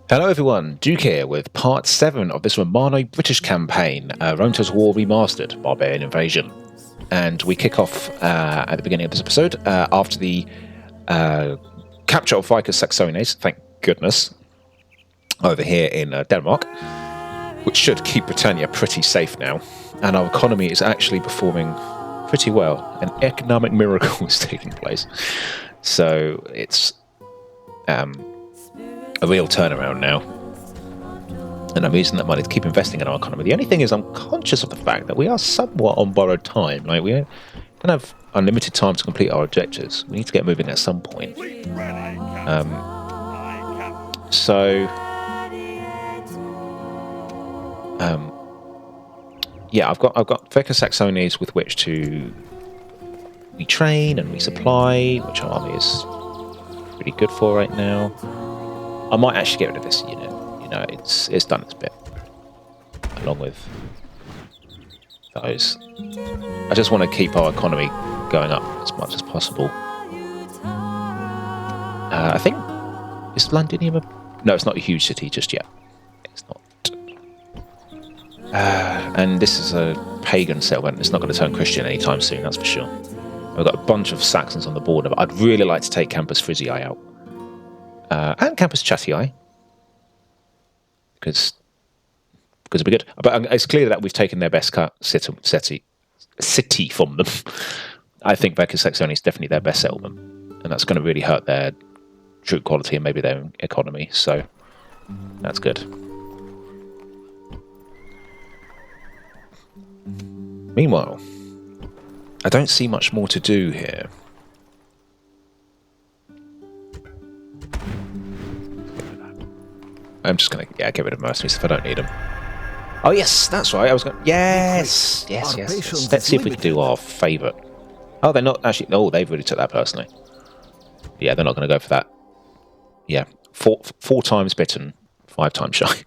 Hello everyone, Duke here with part 7 of this Romano-British campaign, Rome Total War Remastered, Barbarian Invasion. And we kick off at the beginning of this episode after the capture of Vicus Saxoni, thank goodness, over here in Denmark, which should keep Britannia pretty safe now. And our economy is actually performing pretty well. An economic miracle is taking place. So it's a real turnaround now, and I'm using that money to keep investing in our economy. The only thing is I'm conscious of the fact that we are somewhat on borrowed time. Like, we don't have unlimited time to complete our objectives. We need to get moving at some point. Yeah, I've got Vicus Saxonis with which to retrain and resupply, which our army is pretty good for right now. I might actually get rid of this unit. You know, it's done its bit, along with those. I just want to keep our economy going up as much as possible. I think, is Londinium a... No, it's not a huge city just yet. It's not. And this is a pagan settlement. It's not going to turn Christian anytime soon, that's for sure. We've got a bunch of Saxons on the border, but I'd really like to take Campus Frizzii out. And Campus Chattii, because it'd be good. But it's clear that we've taken their best city from them. I think Vicus Saxoni is definitely their best settlement, and that's going to really hurt their troop quality and maybe their economy. So that's good. Meanwhile, I don't see much more to do here. I'm just going to get rid of mercenaries if I don't need them. Oh yes, that's right. I was going. Yes. Let's see if we can do our favourite. Oh, they're not actually. Oh, they've really took that personally. Yeah, they're not going to go for that. Yeah, four times bitten, 5 times shy.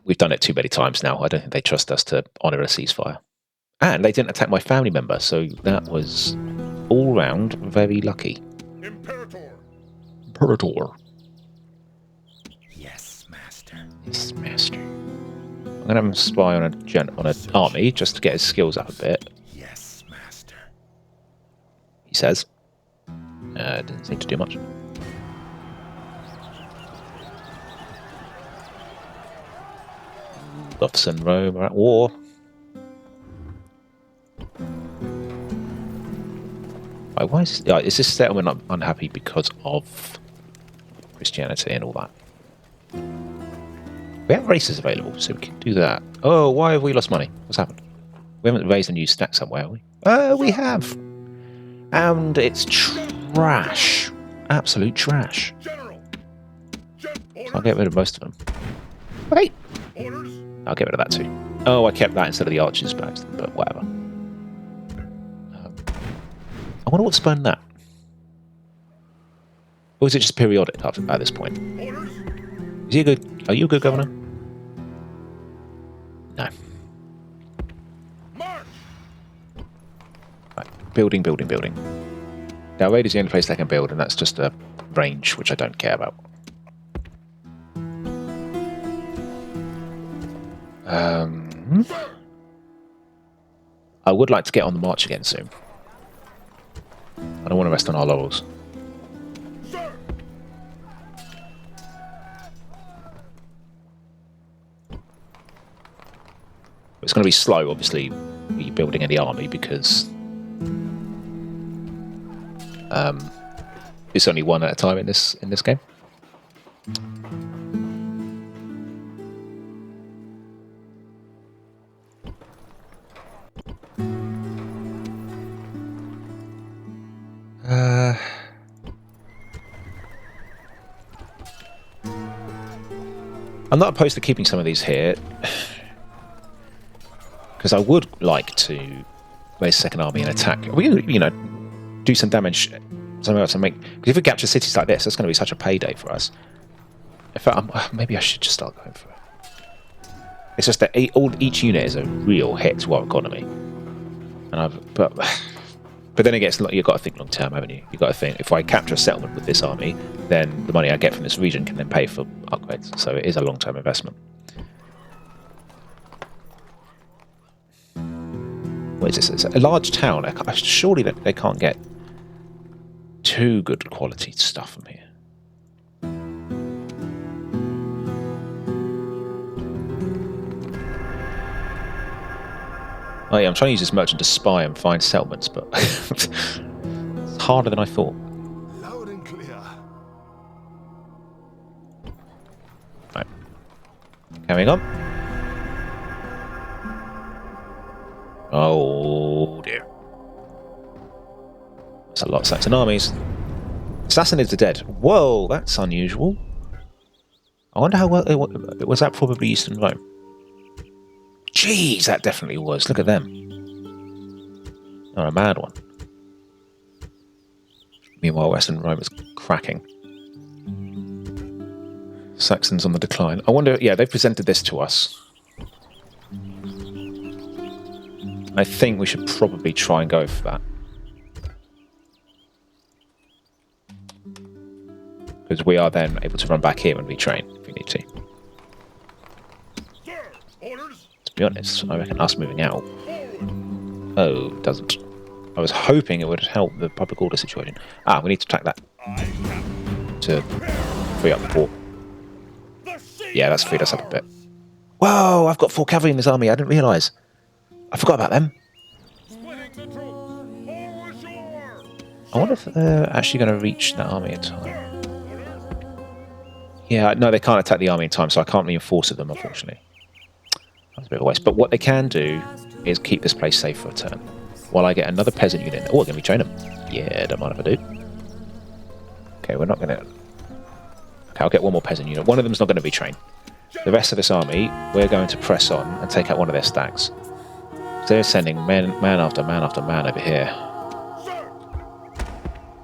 We've done it too many times now. I don't think they trust us to honour a ceasefire. And they didn't attack my family member, so that was all round very lucky. Imperator. Yes, master. I'm gonna have him spy on an army just to get his skills up a bit. Yes, master. He says. Didn't seem to do much. Goths and Rome are at war. Why is this settlement not unhappy because of Christianity and all that? We have races available, so we can do that. Oh, why have we lost money? What's happened? We haven't raised a new stack somewhere, have we? Oh, we have! And it's trash. Absolute trash. I'll get rid of most of them. Wait! I'll get rid of that too. Oh, I kept that instead of the archers, but whatever. I wonder what spurned that. Or is it just periodic at this point? Is he a good... Are you a good governor? No. Right. Building. Now, raid is the only place they can build, and that's just a range, which I don't care about. I would like to get on the march again soon. I don't want to rest on our laurels. Sir. It's going to be slow, obviously, rebuilding any army because it's only one at a time in this game. I'm not opposed to keeping some of these here, because I would like to raise a second army and attack. We, do some damage somewhere else and make. Because if we capture cities like this, that's going to be such a payday for us. In fact, maybe I should just start going for it. It's just that each unit is a real hit to our economy, and But then it gets, you've got to think long term, haven't you? You've got to think, if I capture a settlement with this army, then the money I get from this region can then pay for upgrades. So it is a long term investment. What is this? It's a large town. Surely they can't get too good quality stuff from here. Oh yeah, I'm trying to use this merchant to spy and find settlements, but it's harder than I thought. Loud and clear. Right. Carrying on. Oh dear. That's a lot of Saxon armies. Assassinate the dead. Whoa, that's unusual. I wonder how well... Was that probably Eastern Rome? Jeez, that definitely was. Look at them. Not a mad one. Meanwhile, Western Rome is cracking. Saxons on the decline. I wonder... Yeah, they've presented this to us. I think we should probably try and go for that. Because we are then able to run back here when we train, if we need to. Sir, orders. To be honest, I reckon us moving out... Oh, it doesn't. I was hoping it would help the public order situation. Ah, we need to attack that. To free up the port. Yeah, that's freed us up a bit. Whoa, I've got 4 cavalry in this army, I didn't realise. I forgot about them. I wonder if they're actually going to reach that army in time. Yeah, no, they can't attack the army in time, so I can't reinforce them, unfortunately. That's a bit of a waste. But what they can do is keep this place safe for a turn. While I get another peasant unit. Oh, we're going to retrain them. Yeah, don't mind if I do. Okay, we're not going to... Okay, I'll get one more peasant unit. One of them's not going to be trained. The rest of this army, we're going to press on and take out one of their stacks. So they're sending man after man after man over here.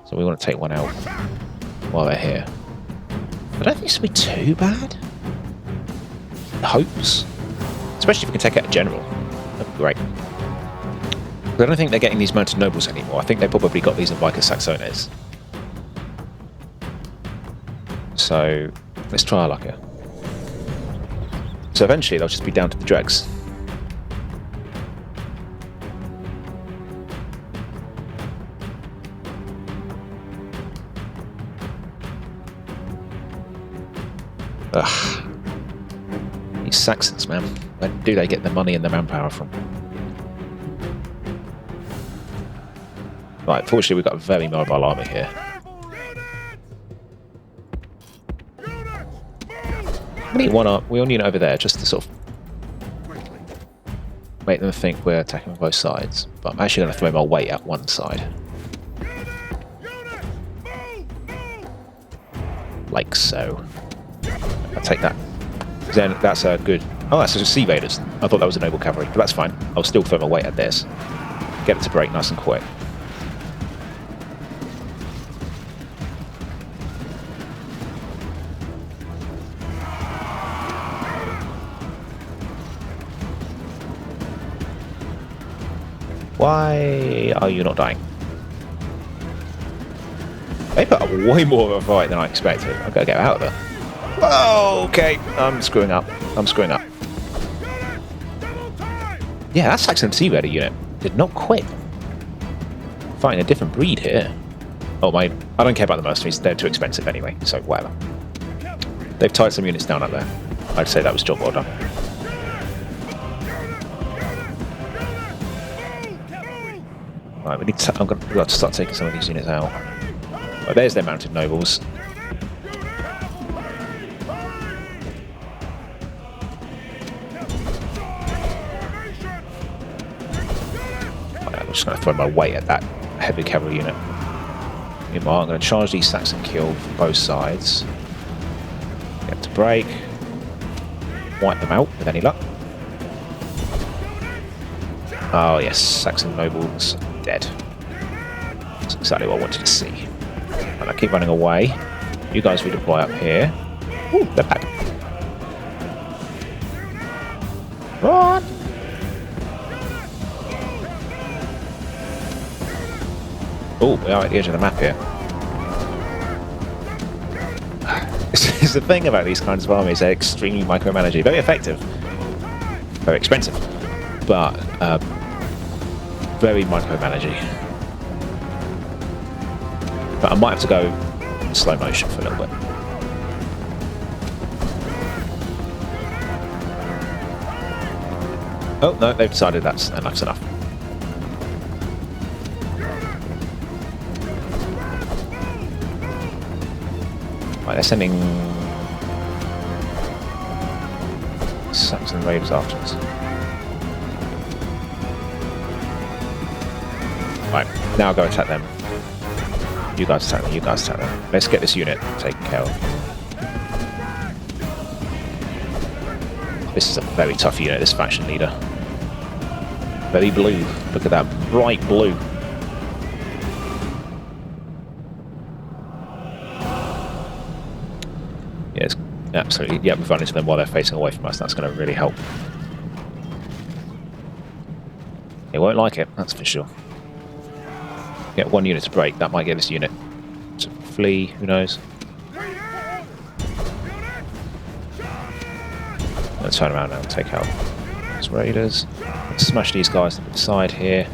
So we want to take one out while they're here. I don't think this will be too bad. Hopes. Especially if we can take out a general. That'd be great. But I don't think they're getting these mounted nobles anymore. I think they probably got these in Vicus Saxoni. So let's try our luck here. So eventually they'll just be down to the dregs. Ugh. These Saxons, man. Where do they get the money and the manpower from? Right, fortunately we've got a very mobile army here. We need one up. We all need it over there just to sort of make them think we're attacking on both sides. But I'm actually going to throw my weight at one side. Like so. I'll take that. Then that's a good... Oh, that's just sea raiders. I thought that was a noble cavalry, but that's fine. I'll still throw my weight at this. Get it to break nice and quick. Why are you not dying? They put up way more of a fight than I expected. I've got to get out of there. Whoa, okay. I'm screwing up. I'm screwing up. Yeah, that Saxon Sea Raider unit did not quit. Fighting a different breed here. Oh my, I don't care about the mercenaries. They're too expensive anyway, so whatever. They've tied some units down up there. I'd say that was job well done. Right, we need to, we've got to start taking some of these units out. Right, there's their mounted nobles. Right, I'm just going to throw my weight at that heavy cavalry unit. Meanwhile, I'm going to charge these Saxon kill from both sides. Get to break. Wipe them out with any luck. Oh yes, Saxon nobles dead. That's exactly what I wanted to see. And I keep running away. You guys redeploy up here. Ooh, they're back. Run! Oh, we are at the edge of the map here. It's the thing about these kinds of armies, they're extremely micromanaging. Very effective. Very expensive. But very micromanaging. But I might have to go in slow motion for a little bit. Oh, no, they've decided that's enough. Right, they're sending Saxon raiders after us. Right, now go attack them. You guys attack them, you guys attack them. Let's get this unit taken care of. This is a very tough unit, this faction leader. Very blue. Look at that, bright blue. Yeah, it's absolutely. Yeah, we've run into them while they're facing away from us. That's going to really help. They won't like it, that's for sure. Get one unit to break, that might get this unit to flee, who knows. Let's turn around now and take out these raiders. Let's smash these guys to the side here.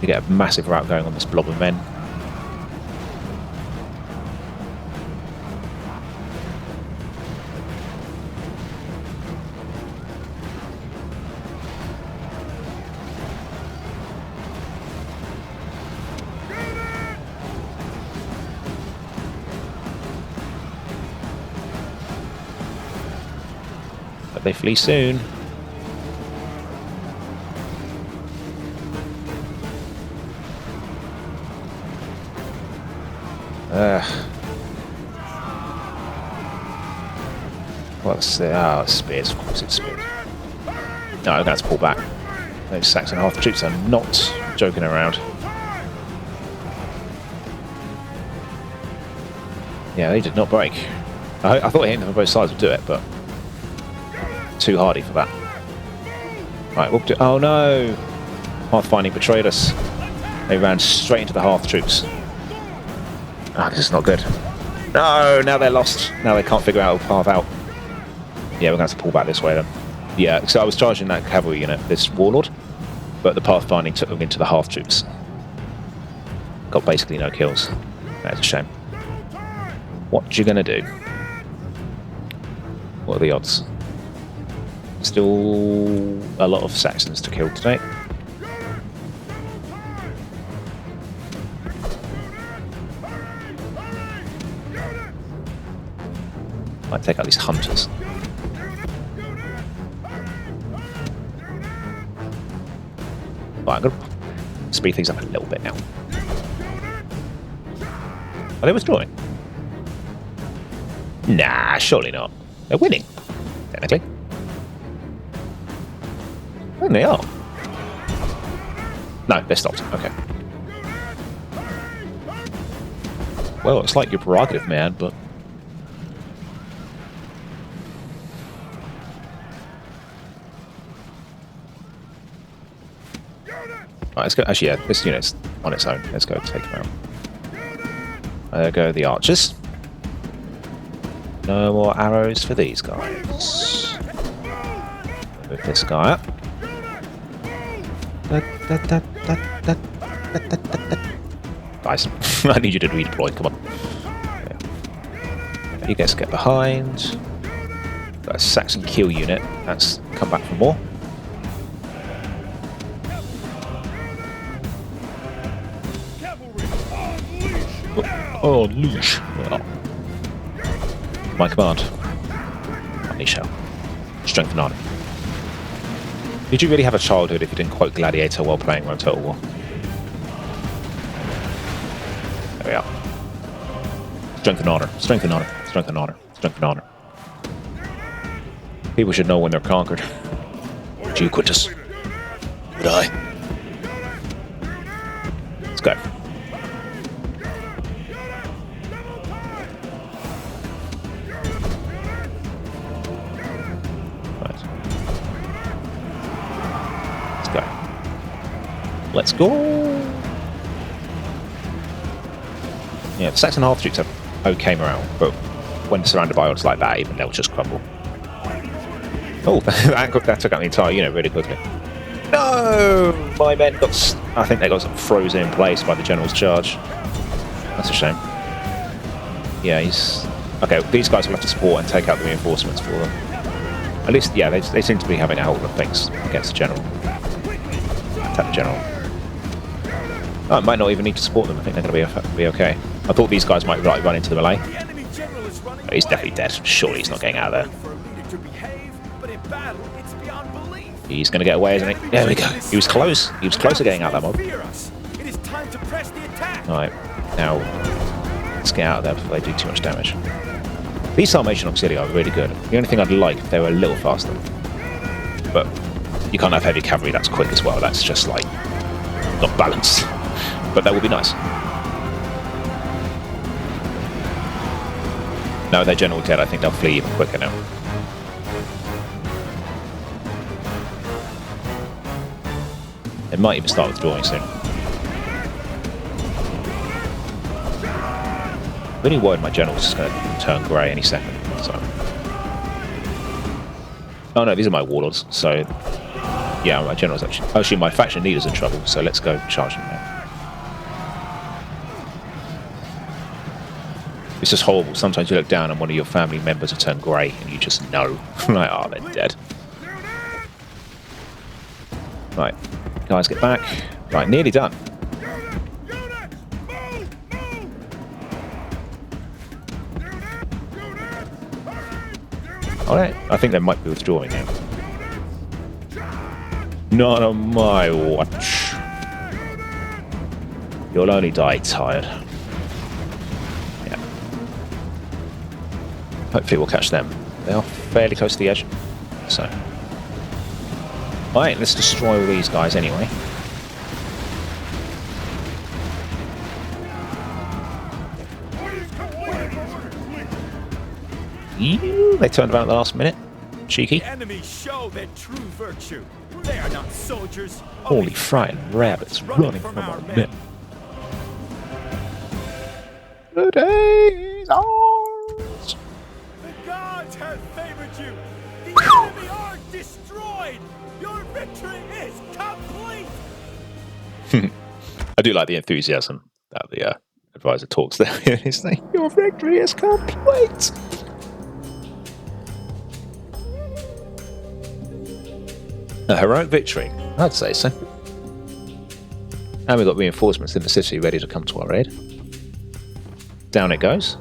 We get a massive rout going on this blob of men. But they flee soon. What's the... Oh, spears, of course it's spears. No, I'm going to have to pull back. Those Saxon half troops are not joking around. Yeah, they did not break. I thought hitting them on both sides would do it, but too hardy for that. Right, we'll do... Oh no! Pathfinding betrayed us. They ran straight into the Hearth troops. Ah, this is not good. No, now they're lost. Now they can't figure out a path out. Yeah, we're going to have to pull back this way then. Yeah, so I was charging that cavalry unit, this warlord, but the pathfinding took them into the Hearth troops. Got basically no kills. That's a shame. What you gonna do? What are the odds? Still a lot of Saxons to kill today. Might take out these hunters. Right, I'm gonna speed things up a little bit now. Are they withdrawing? Nah, surely not. They're winning, technically. I think they are. No, they're stopped. Okay. Well, it's like your prerogative, man, but... Right, let's go. Actually, yeah, this unit's on its own. Let's go take them out. There go the archers. No more arrows for these guys. Move this guy up. Guys, I need you to redeploy. Come on. Yeah. You guys get behind. Got a Saxon kill unit. That's come back for more. Oh, unleash. Well, my command. Unleash hell. Strengthen army. Did you really have a childhood if you didn't quote Gladiator while playing Rome Total War? There we are. Strength and honor. Strength and honor. Strength and honor. Strength and honor. People should know when they're conquered. Would you, Quintus? Would I? Let's go. Let's go. Yeah, the Saxon half troops have okay morale, but when surrounded by odds like that, even they'll just crumble. Oh, that took out the entire unit really quickly. No! My men got... I think they got frozen in place by the general's charge. That's a shame. Yeah, he's... Okay, these guys will have to support and take out the reinforcements for them. At least, yeah, they seem to be having a hold of things against the general. Attack the general. Oh, I might not even need to support them. I think they're going to be okay. I thought these guys might run into the melee. Oh, he's definitely dead. Surely he's not getting out of there. He's going to get away, isn't he? There we go. He was close. He was close to getting out of that mob. Alright, now let's get out of there before they do too much damage. These Sarmatian auxiliary are really good. The only thing I'd like if they were a little faster. But you can't have heavy cavalry that's quick as well. That's just like not balanced. But that would be nice. Now their general dead, I think they'll flee even quicker now. They might even start withdrawing soon. Really worried my general's just going to turn grey any second. So. Oh no, these are my warlords. So yeah, my general's actually my faction leader's in trouble. So let's go charge them now. It's just horrible. Sometimes you look down and one of your family members have turned grey and you just know. Like, oh, they're dead. Right, guys, get back. Right, nearly done. Alright, I think they might be withdrawing now. Not on my watch. You'll only die tired. Yeah. Hopefully we'll catch them. They are fairly close to the edge. So. Alright, let's destroy all these guys anyway. They turned around at the last minute. Cheeky. Enemies show their true virtue. They are not soldiers. Holy frightened rabbits running from our men. The day is ours. The gods have favored you. The enemy are destroyed. Your victory is complete. I do like the enthusiasm that the advisor talks there. He's like, your victory is complete. A heroic victory, I'd say so. And we've got reinforcements in the city ready to come to our aid. Down it goes.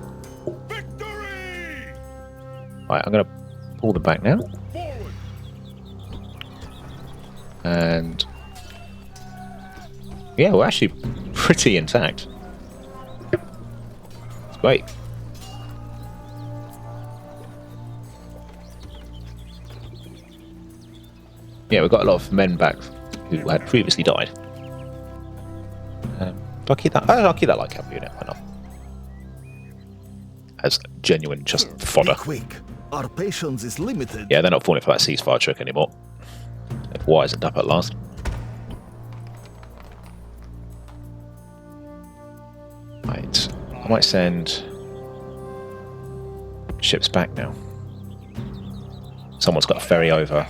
Victory! Right, I'm going to pull them back now. Forward! And yeah, we're actually pretty intact. It's great. Yeah, we've got a lot of men back who had previously died. Do I keep that? I'll keep that light cavalry unit. Why not? As genuine, just fodder. Quick. Our patience is limited. Yeah, they're not falling for that ceasefire trick anymore. They've wisened up at last. Right, I might send ships back now. Someone's got a ferry over.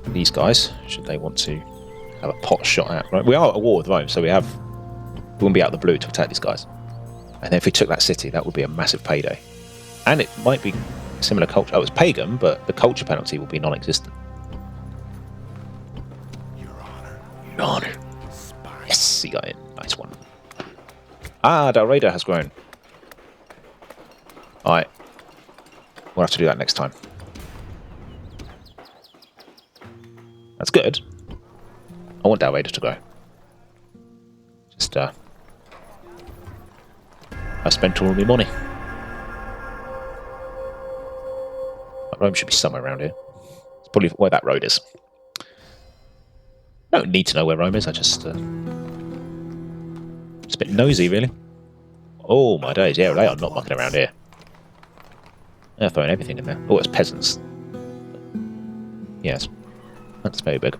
These guys, should they want to have a pot shot at, right? We are at war with Rome, so we wouldn't be out of the blue to attack these guys. And then if we took that city, that would be a massive payday. And it might be similar culture. Oh, it's pagan, but the culture penalty will be non-existent. Your honor. Your honor. Yes, he got in. Nice one. Ah, Del Raider has grown. Alright. We'll have to do that next time. That's good. I want Del Raider to grow. Just, I spent all of my money. Rome should be somewhere around here. It's probably where that road is. I don't need to know where Rome is, I just... it's a bit nosy, really. Oh, my days. Yeah, they are not mucking around here. They're throwing everything in there. Oh, it's peasants. Yes. That's very big.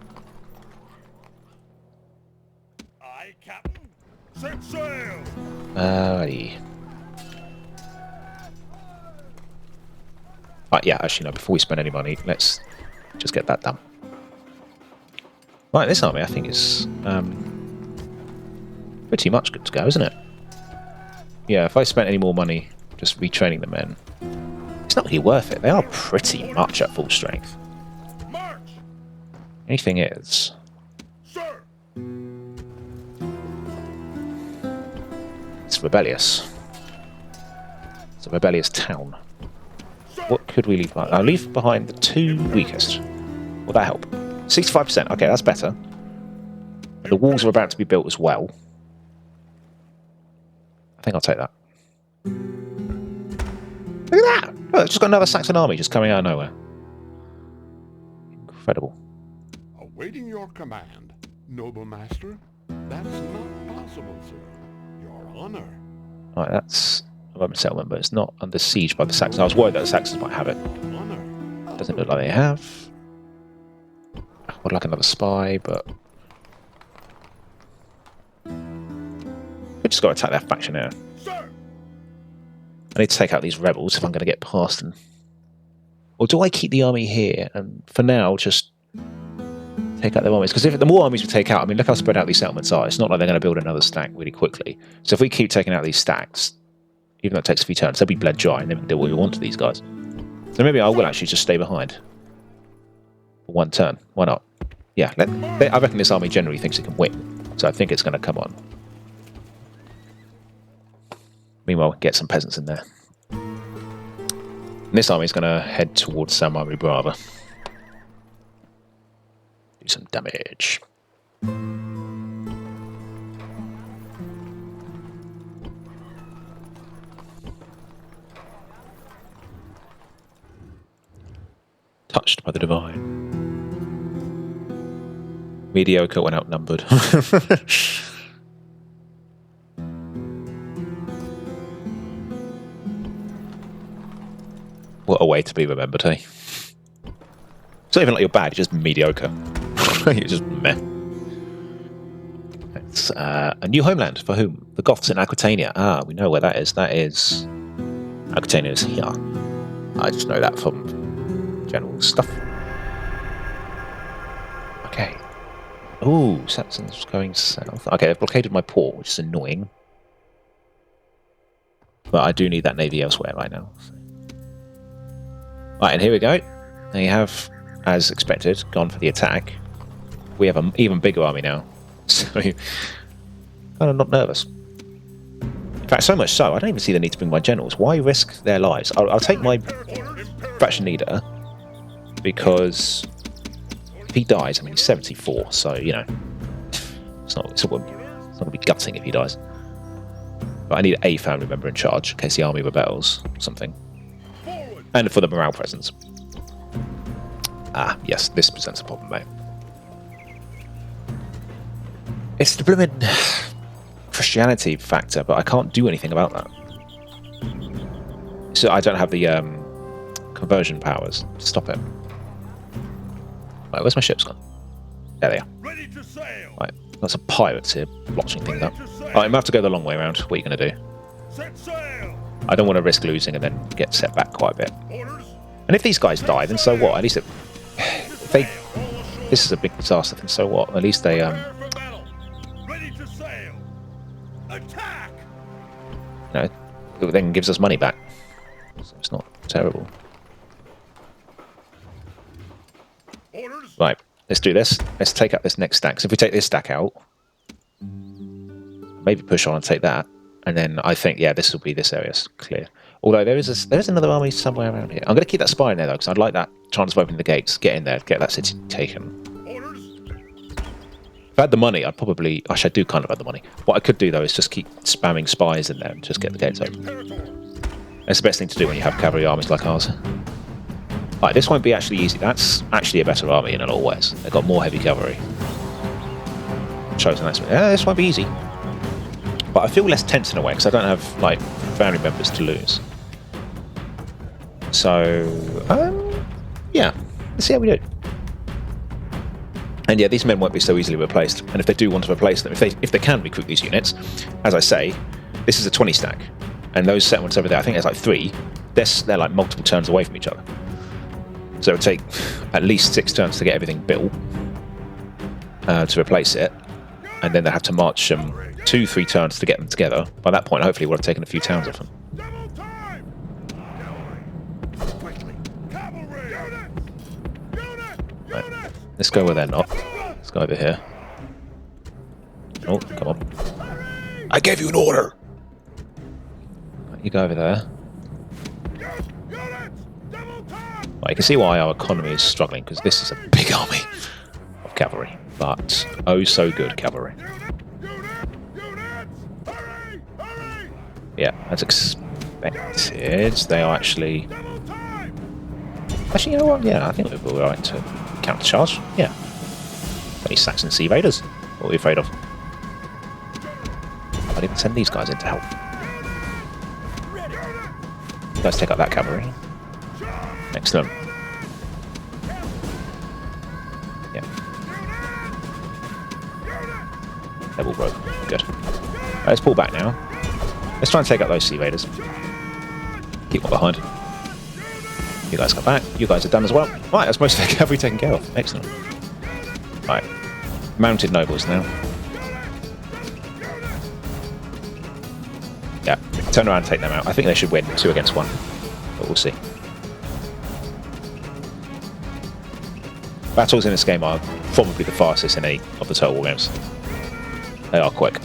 Aye, Captain. Set sail! Alrighty. Right, yeah, actually, no, before we spend any money, let's just get that done. Right, this army, I think, is pretty much good to go, isn't it? Yeah, if I spent any more money just retraining the men, it's not really worth it. They are pretty much at full strength. March! Anything is... Sir! It's rebellious. It's a rebellious town. What could we leave behind? I'll leave behind the 2 weakest. Will that help? 65%. Okay, that's better. The walls are about to be built as well. I think I'll take that. Look at that! Oh, it's just got another Saxon army just coming out of nowhere. Incredible. Awaiting your command, noble master. That's not possible, sir. Your honor. Right, that's a Roman settlement, but it's not under siege by the Saxons. I was worried that the Saxons might have it. Honor. Doesn't look like they have. Would like another spy, but... we just got to attack that faction here. Sir! I need to take out these rebels if I'm going to get past them. Or do I keep the army here and for now just take out their armies? Because if the more armies we take out, I mean, look how spread out these settlements are. It's not like they're going to build another stack really quickly. So if we keep taking out these stacks, even though it takes a few turns, they'll be bled dry and then we can do what we want to these guys. So maybe I will actually just stay behind for 1 turn. Why not? Yeah, I reckon this army generally thinks it can win. So I think it's going to come on. Meanwhile, get some peasants in there. And this army is going to head towards Sarmatian. Do some damage. Touched by the divine. Mediocre when outnumbered. What a way to be remembered, hey? It's not even like you're bad, you're just mediocre. You're just meh. It's a new homeland for whom? The Goths in Aquitania. Ah, we know where that is. That is... Aquitania is here. I just know that from general stuff. Okay. Ooh, Saxons going south. Okay, they've blockaded my port, which is annoying. But I do need that navy elsewhere right now. So. Right, and here we go. They have, as expected, gone for the attack. We have an even bigger army now. So, kind of not nervous. In fact, so much so, I don't even see the need to bring my generals. Why risk their lives? I'll take my faction leader, because if he dies, I mean, he's 74, so, you know, it's not going to be gutting if he dies. But I need a family member in charge in case the army rebels or something. And for the morale presence. Ah, yes, this presents a problem, mate. It's the blooming Christianity factor, but I can't do anything about that. So I don't have the conversion powers to stop it. Right, where's my ships gone? There they are. Ready to sail. Right, got some pirates here blotching things up. Alright, I'm going to have to go the long way around. What are you going to do? Set sail. I don't want to risk losing and then get set back quite a bit. Orders. And if these guys die, then so what? At least if they... This is a big disaster, then so what? At least they... Prepare for battle. Ready to sail. Attack. You know, it then gives us money back. So it's not terrible. Orders. Right, let's do this. Let's take out this next stack. So if we take this stack out, maybe push on and take that. And then I think, yeah, this will be this area's clear. Although there is another army somewhere around here. I'm going to keep that spy in there, though, because I'd like that chance of opening the gates. Get in there, get that city taken. Orders. If I had the money, I'd probably... Actually, I do kind of have the money. What I could do, though, is just keep spamming spies in there and just get the gates open. That's the best thing to do when you have cavalry armies like ours. Right, this won't be actually easy. That's actually a better army in a lot of ways. They've got more heavy cavalry. Chosen that. Yeah, this won't be easy. But I feel less tense in a way, because I don't have, like, family members to lose. So, yeah. Let's see how we do. And yeah, these men won't be so easily replaced. And if they do want to replace them, if they can recruit these units, as I say, this is a 20 stack, and those settlements over there, I think there's like 3. They're like multiple turns away from each other. So it would take at least 6 turns to get everything built to replace it, and then they have to march 2-3 turns to get them together. By that point, hopefully, we'll have taken a few towns off them. Right. Let's go where they're not. Let's go over here. Oh, come on. I gave you an order! Right, you go over there. Right, you can see why our economy is struggling, because this is a big army of cavalry. But, oh so good cavalry. Yeah, as expected, they are actually... Actually, you know what? Yeah, I think we'll be alright to countercharge. Yeah. Any Saxon sea raiders? What are we afraid of? I'd even send these guys in to help. You guys take up that cavalry. Excellent. Yeah. They're all broken. Good. Right, let's pull back now. Let's try and take out those sea raiders. Keep one behind. You guys come back. You guys are done as well. Right, that's most of their cavalry taken care of. Excellent. Right. Mounted nobles now. Yeah, turn around and take them out. I think they should win 2 against 1. But we'll see. Battles in this game are probably the fastest in any of the Total War games. They are quick.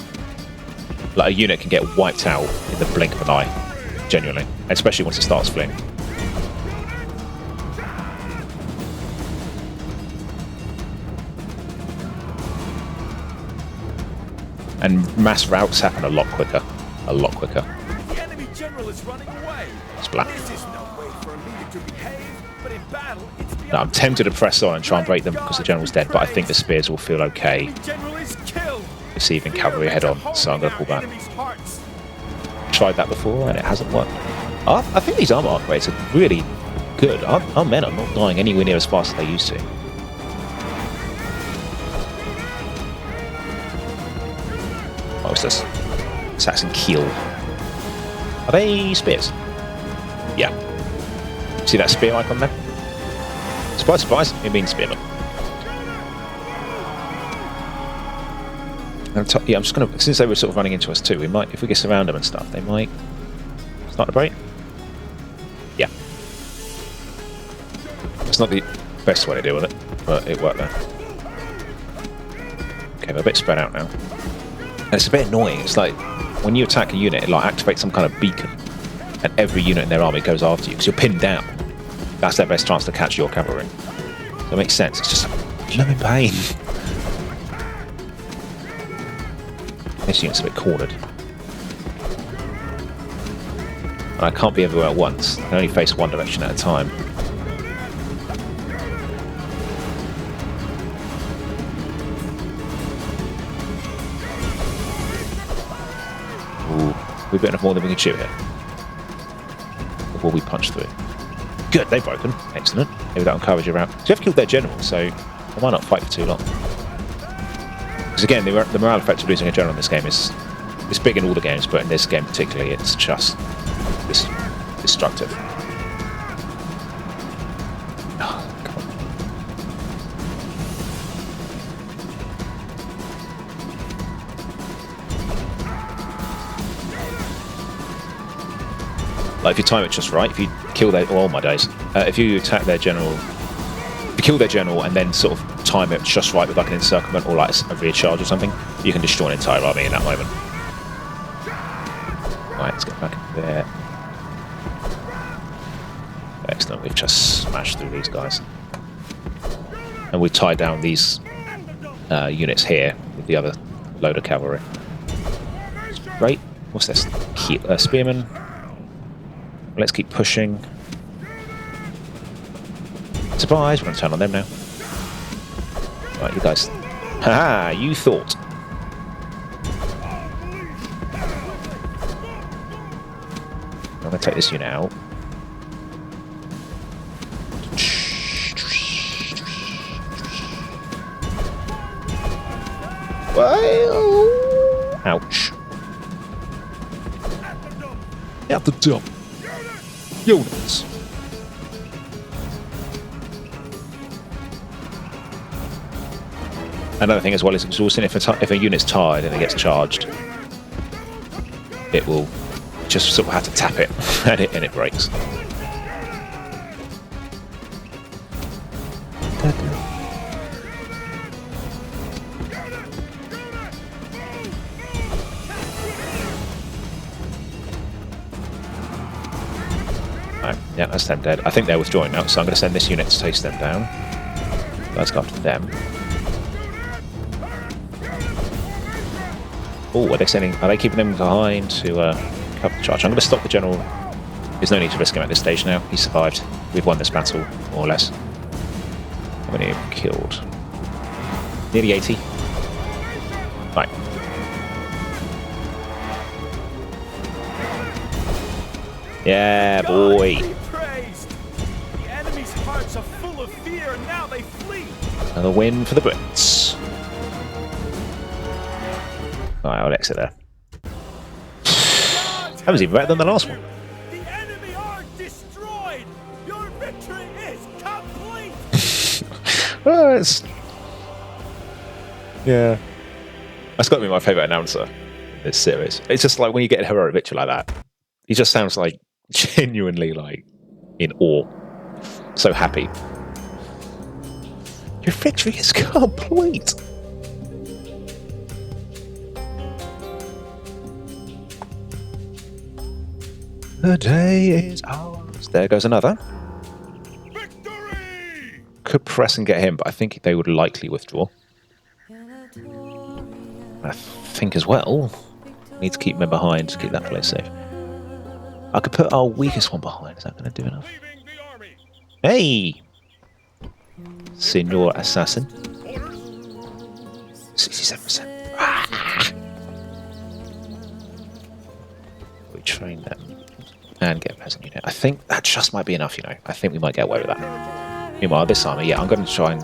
Like, a unit can get wiped out in the blink of an eye. Genuinely. Especially once it starts fleeing. And mass routes happen a lot quicker. A lot quicker. The enemy general is running away. Splat. This is no way for a leader to behave, but in battle, it's No, I'm tempted to press on and try and break them because the general's dead, but I think the spears will feel okay general is killed. receiving cavalry head on, so I'm going to pull back. Tried that before and it hasn't worked. I think these armor upgrades are really good. Our men are not dying anywhere near as fast as they used to. What's this? Saxon keel. Are they spears? Yeah. See that spear icon there? Surprise, surprise, it means spearman. Yeah, I'm just gonna, since they were sort of running into us too, we might, if we get surround them and stuff, they might start to break. Yeah. It's not the best way to deal with it, but it worked there. Okay, we're a bit spread out now. And it's a bit annoying. It's like when you attack a unit, it like activates some kind of beacon, and every unit in their army goes after you because you're pinned down. That's their best chance to catch your cavalry. So it makes sense. It's just a blooming pain. This unit's a bit cornered. And I can't be everywhere at once. I can only face one direction at a time. Ooh, we've bitten off more than we can chew here. Before we punch through. Good, they've broken. Excellent. Maybe that'll encourage you around. So you have killed their general, so why not fight for too long? Because again, the morale effect of losing a general in this game is it's big in all the games, but in this game particularly, it's just destructive. Oh, come on. Like if you time it just right, if you kill their, oh my days, if you attack their general, if you kill their general and then sort of time it just right with like an encirclement or like a rear charge or something, you can destroy an entire army in that moment. Right, let's get back in there. Excellent, we've just smashed through these guys. And we've tied down these units here with the other load of cavalry. Great. What's this? Spearmen. Let's keep pushing. Surprise, we're going to turn on them now. Right, you guys. Haha, you thought. I'm going to take this unit out. Well, ouch. At the dump. Units. Another thing as well is exhausting. If a unit's tired and it gets charged, it will just sort of have to tap it, and it breaks. Right, yeah, that's them dead. I think they're withdrawing now, so I'm going to send this unit to chase them down. Let's go after them. Oh, are they keeping them behind to cover the charge? I'm going to stop the general. There's no need to risk him at this stage now. He survived. We've won this battle, more or less. How many have killed? Nearly 80. Right. Yeah, boy. The enemy's hearts are full of fear, and now they flee. Another win for the Brits. Alright, I'll exit there. That was even better than the last one. The enemy are destroyed. Your victory is complete. Well, yeah. That's got to be my favourite announcer in this series. It's just like when you get a heroic victory like that, he just sounds like genuinely like in awe. So happy. Your victory is complete. The day is ours. There goes another. Victory! Could press and get him, but I think they would likely withdraw. I think as well, need to keep them behind to keep that place safe. I could put our weakest one behind. Is that going to do enough? Leaving the army. Hey! Senor Assassin. Orders. 67%. Ah! We train them. And get a peasant unit. I think that just might be enough, you know. I think we might get away with that. Meanwhile, this army, yeah, I'm going to try and...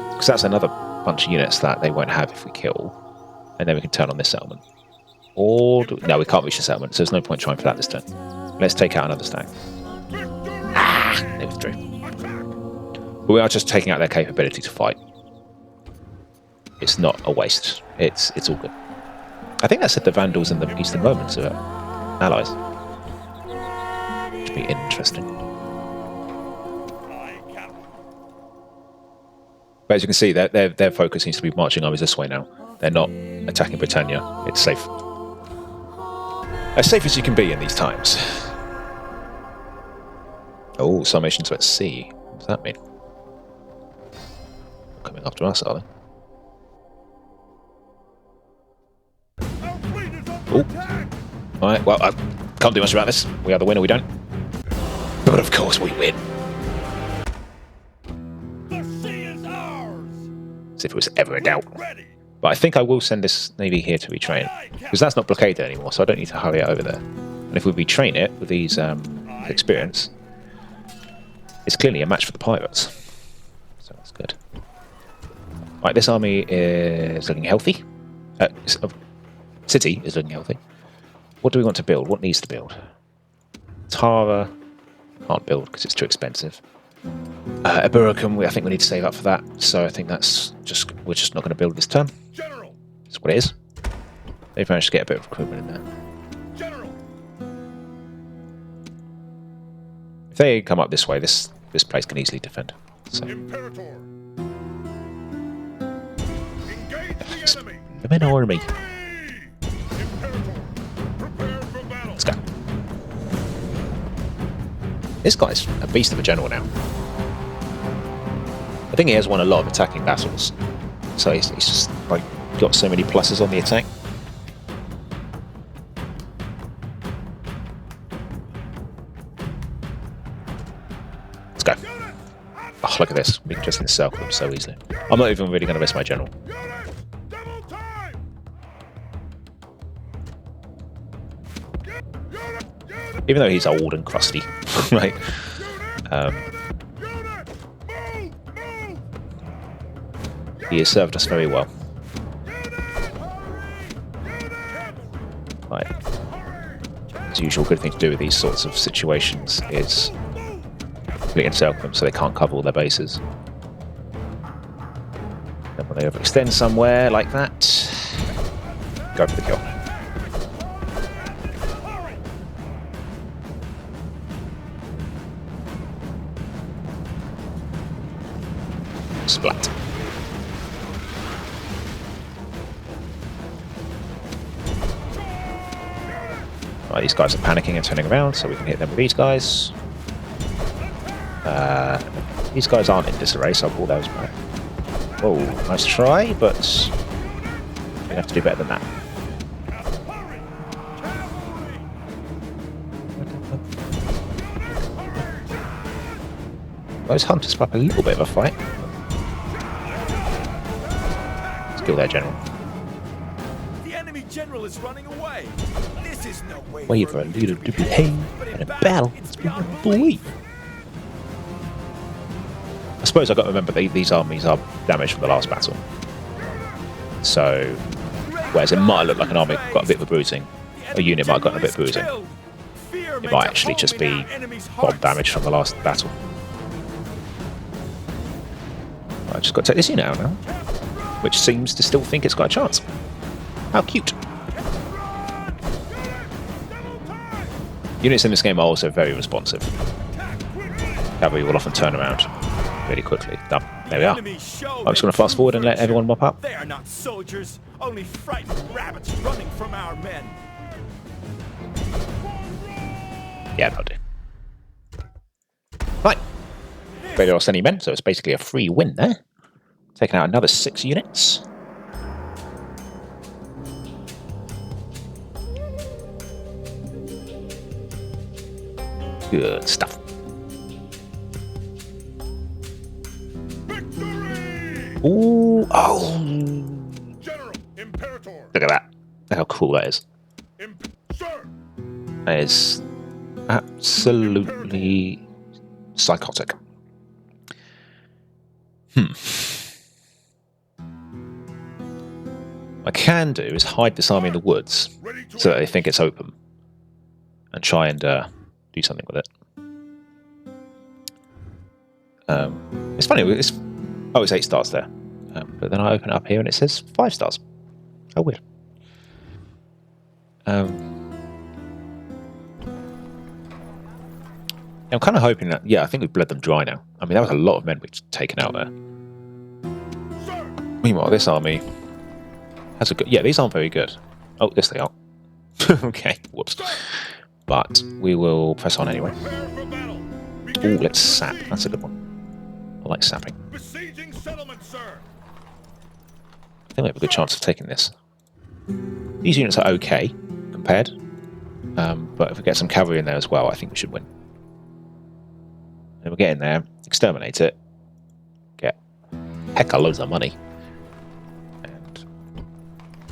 Because that's another bunch of units that they won't have if we kill. And then we can turn on this settlement. Or... No, we can't reach the settlement, so there's no point trying for that this turn. Let's take out another stack. Ah! They withdrew. But we are just taking out their capability to fight. It's not a waste. It's all good. I think that said the Vandals and the Eastern Romans are allies. Should be interesting. But as you can see, their focus seems to be marching armies this way now. They're not attacking Britannia. It's safe. As safe as you can be in these times. Oh, Sarmatians at sea. What does that mean? Coming after us, are they? Oh. Alright, well, I can't do much about this. We either win or we don't. But of course we win. The sea is ours. As if it was ever a doubt. Ready. But I think I will send this navy here to retrain. Because that's not blockaded anymore, so I don't need to hurry it over there. And if we retrain it with these experience, it's clearly a match for the pirates. So that's good. Right, this army is looking healthy. City is looking healthy. What do we want to build? What needs to build? Tara can't build because it's too expensive. Eburacum, I think we need to save up for that. So I think we're just not going to build this turn. General. That's what it is. They've managed to get a bit of recruitment in there. General. If they come up this way, this place can easily defend. So Imperator. Engage the enemy. the men army. Imperator. Prepare for battle. Let's go. This guy's a beast of a general now. I think he has won a lot of attacking battles. So he's just like got so many pluses on the attack. Let's go. Oh, look at this. We can just encircle them so easily. I'm not even really going to risk my general. Double time. Even though he's old and crusty. Right? He has served us very well. Right. As usual, good thing to do with these sorts of situations is completely encircle them so they can't cover all their bases. Then when they overextend somewhere like that, go for the kill. Splat. Right, these guys are panicking and turning around, so we can hit them with these guys. These guys aren't in disarray, so I'll pull those back. Oh, nice try, but we have to do better than that. Those hunters put up a little bit of a fight. Let's kill their general. The enemy general is running away. This is no way. Wait for a leader to behave in a battle. It's belief. I suppose I've got to remember these armies are damaged from the last battle. So, whereas it might look like an army got a bit of a bruising, a unit might have gotten a bit of bruising. It might actually just be bomb damage from the last battle. I just got to take this unit out now, which seems to still think it's got a chance. How cute. Units in this game are also very responsive. Cavalry will often turn around really quickly. Done. There we are. I'm just going to fast forward and let everyone mop up. They are not soldiers, only frightened rabbits running from our men. Yeah, that'll do. Right. Barely lost any men, so it's basically a free win there. Taking out another 6 units. Good stuff. Ooh, oh! General, Imperator. Look at that. Look how cool that is. Sir. That is absolutely psychotic. What I can do is hide this army in the woods so that they think it's open and try and do something with it. It's funny, it's 8 stars there. But then I open it up here and it says 5 stars. Oh, weird. I'm kind of hoping that, yeah, I think we've bled them dry now. I mean, that was a lot of men we've taken out there. Meanwhile, this army has a good... Yeah, these aren't very good. Oh, yes, they are. Okay, whoops. But we will press on anyway. Oh, let's sap. That's a good one. I like sapping. Besieging settlement, sir. I think we have a good chance of taking this. These units are okay compared. But if we get some cavalry in there as well, I think we should win. And we'll get in there, exterminate it, get heck of loads of money, and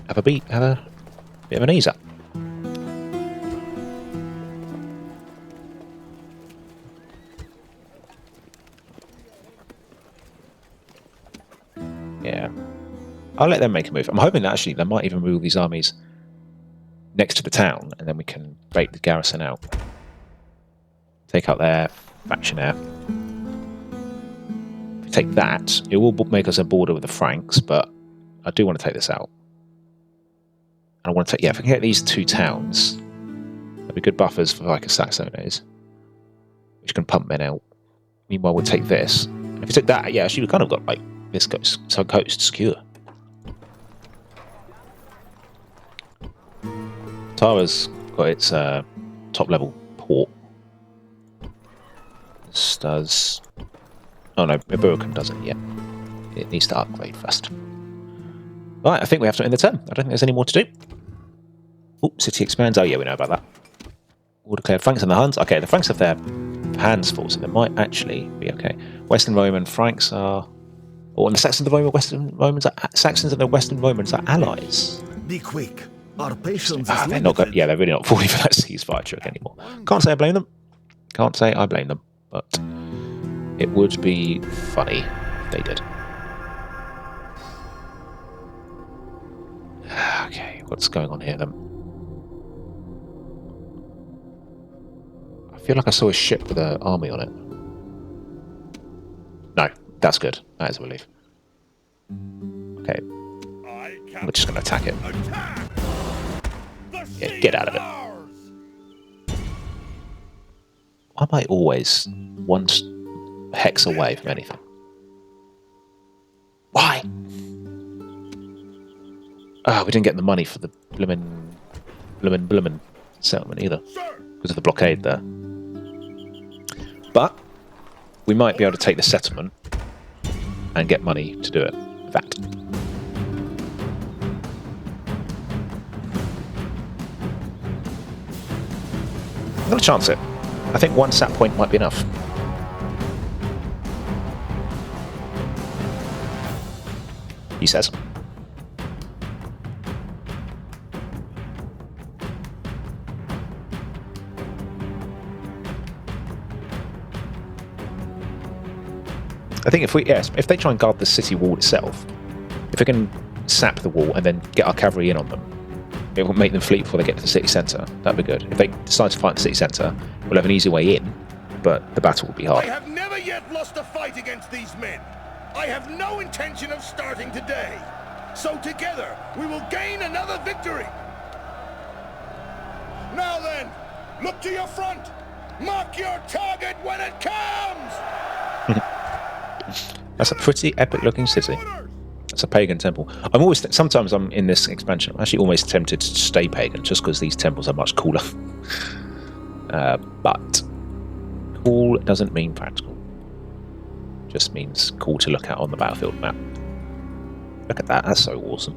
have a bit of an ease up. Yeah, I'll let them make a move. I'm hoping that actually they might even move these armies next to the town, and then we can break the garrison out, take out their faction there. If we take that, it will make us a border with the Franks, but I do want to take this out. And I want to take, yeah, if we can get these 2 towns, there'll be good buffers for Vicus Saxoni, which can pump men out. Meanwhile, we'll take this. And if we took that, yeah, actually, we've kind of got like this coast secure. Tara's got its top level port. This does... Oh no, Ibericum doesn't yet. It needs to upgrade first. Right, I think we have to end the turn. I don't think there's any more to do. Oh, city expands. Oh yeah, we know about that. All declared Franks and the Huns. Okay, the Franks have their hands full, so they might actually be okay. Western Roman Franks are... Oh, and the Saxons and the Western Romans are... Saxons and the Western Romans are allies. Be quick. Our patience is they're not good. Yeah, they're really not falling for that ceasefire trick anymore. Can't say I blame them. Can't say I blame them, but it would be funny if they did. what's going on here then. I feel like I saw a ship with an army on it. No, that's good. That is a relief. Okay, we're just going to attack it. Yeah, get out of it. Why am I always one hex away from anything? Why? Ah, we didn't get the money for the blimmin' settlement either, because of the blockade there. But we might be able to take the settlement and get money to do it. That. I'm going to chance it. I think one sat point might be enough. He says. I think if they try and guard the city wall itself, if we can sap the wall and then get our cavalry in on them, it will make them flee before they get to the city centre. That'd be good. If they decide to fight the city centre, we'll have an easy way in, but the battle will be hard. I have never yet lost a fight against these men. I have no intention of starting today. So together, we will gain another victory. Now then, look to your front. Mark your target when it comes! That's a pretty epic looking city. That's a pagan temple. Sometimes I'm in this expansion, I'm actually almost tempted to stay pagan just because these temples are much cooler. But cool doesn't mean practical. Just means cool to look at on the battlefield map. Look at that, that's so awesome.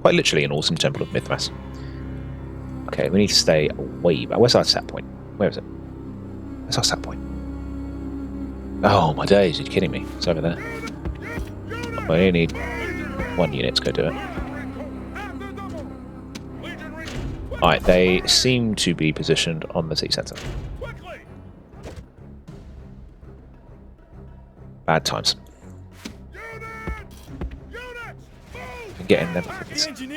Quite literally an awesome temple of Mithras. Okay, we need to stay way back. Where's our sat point? Where is it? Where's our sat point? Oh my days, you're kidding me. It's over there. I only need one unit to go do it. Alright, they seem to be positioned on the city centre. Bad times. Get in there.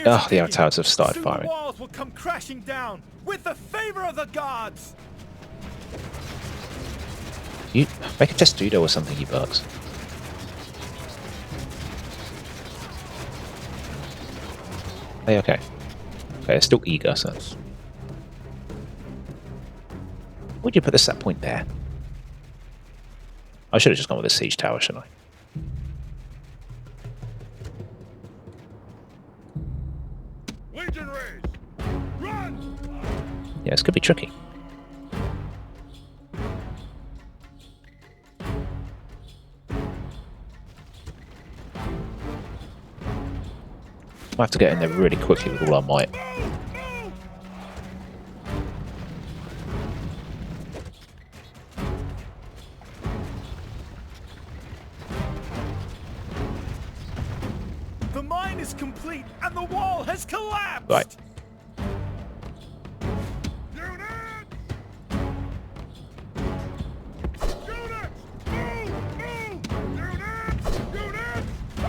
Oh, the outer towers have started firing. The walls will come crashing down with the favor of the gods. You make a testudo or something, you bugs. Hey, okay. Okay, they're still eager, so that's... Would you put the set point there? I should have just gone with a siege tower, shouldn't I? Legionaries, run! Yeah, this could be tricky. We'll have to get in there really quickly with all our might. The mine is complete and the wall has collapsed. Right.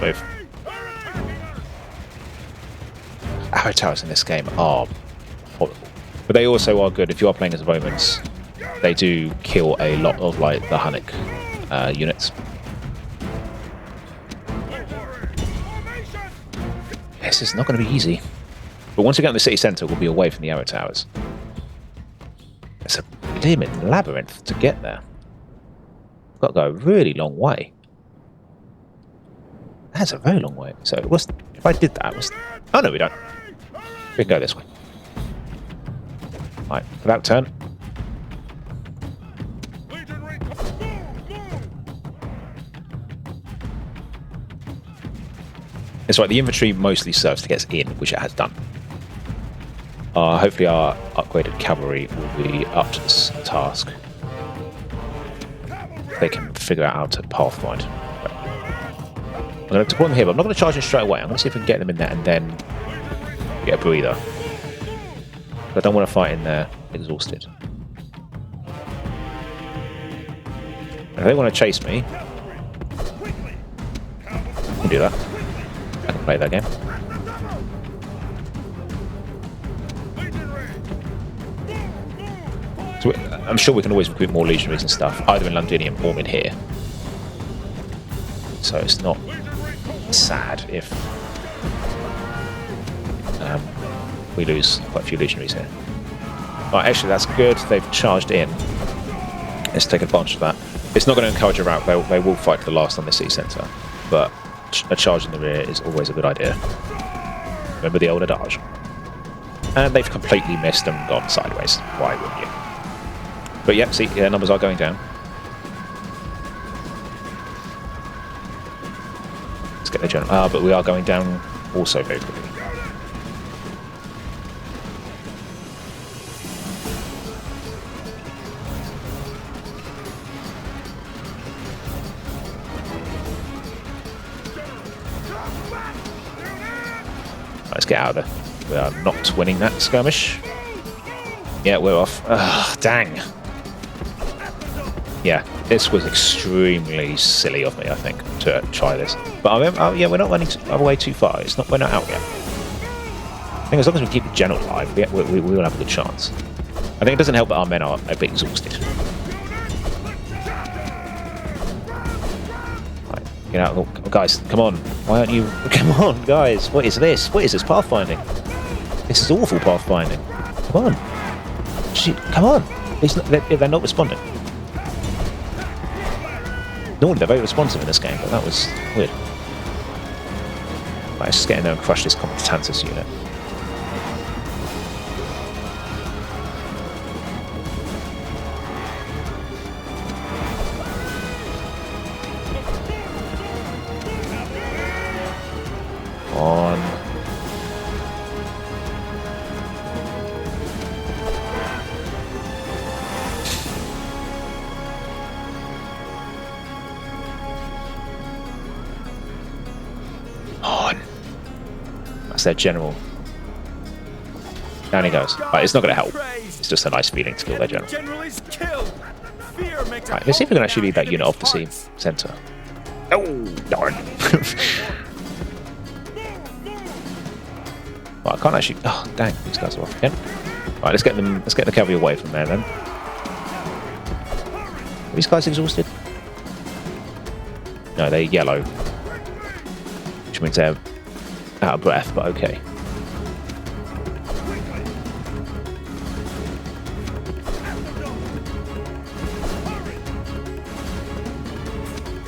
Move. Arrow towers in this game are horrible. But they also are good if you are playing as Romans. They do kill a lot of like the Hunnic units. This is not going to be easy. But once we get in the city centre, we'll be away from the arrow towers. It's a blooming labyrinth to get there. We've got to go a really long way. That's a very long way. So what's, if I did that, was... Oh no, we don't. We can go this way. Right, without turn. It's right, the infantry mostly serves to get us in, which it has done. Hopefully our upgraded cavalry will be up to this task. They can figure out how to pathfind. I'm going to deploy them here, but I'm not going to charge them straight away. I'm going to see if we can get them in there and then get a breather. I don't want to fight in there exhausted. And if they want to chase me, I can do that. I can play that game. So I'm sure we can always recruit more legionaries and stuff, either in Londinium or in here. So it's not sad if we lose quite a few legionaries here. Right, actually that's good. They've charged in. Let's take advantage of that. It's not going to encourage a rout. They will fight to the last on the city centre, but a charge in the rear is always a good idea. Remember the old adage. And they've completely missed and gone sideways. Why wouldn't you? But yep, see, yeah, numbers are going down. Let's get the general. But we are going down also very quickly. Let's get out of there. We are not winning that skirmish. Yeah, we're off. Ugh, dang. Yeah, this was extremely silly of me, I think, to try this. But yeah, we're not running away too far. We're not out yet. I think as long as we keep the general alive, we will have a good chance. I think it doesn't help that our men are a bit exhausted. Right, get out. Oh, guys, come on. Why aren't you... Come on, guys. What is this? What is this pathfinding? This is awful pathfinding. Come on. Come on. They're not responding. Normally they're very responsive in this game, but that was weird. Right, let's just get in there and crush this Comitatus unit. Their general. Down he goes. Right, it's not going to help. It's just a nice feeling to kill their general. Right, let's see if we can actually lead that unit off the sea centre. Oh, darn. Well, I can't actually. Oh, dang! These guys are off again. Right, let's get them. Let's get the cavalry away from there then. Are these guys exhausted? No, they're yellow, which means they're out of breath, but okay.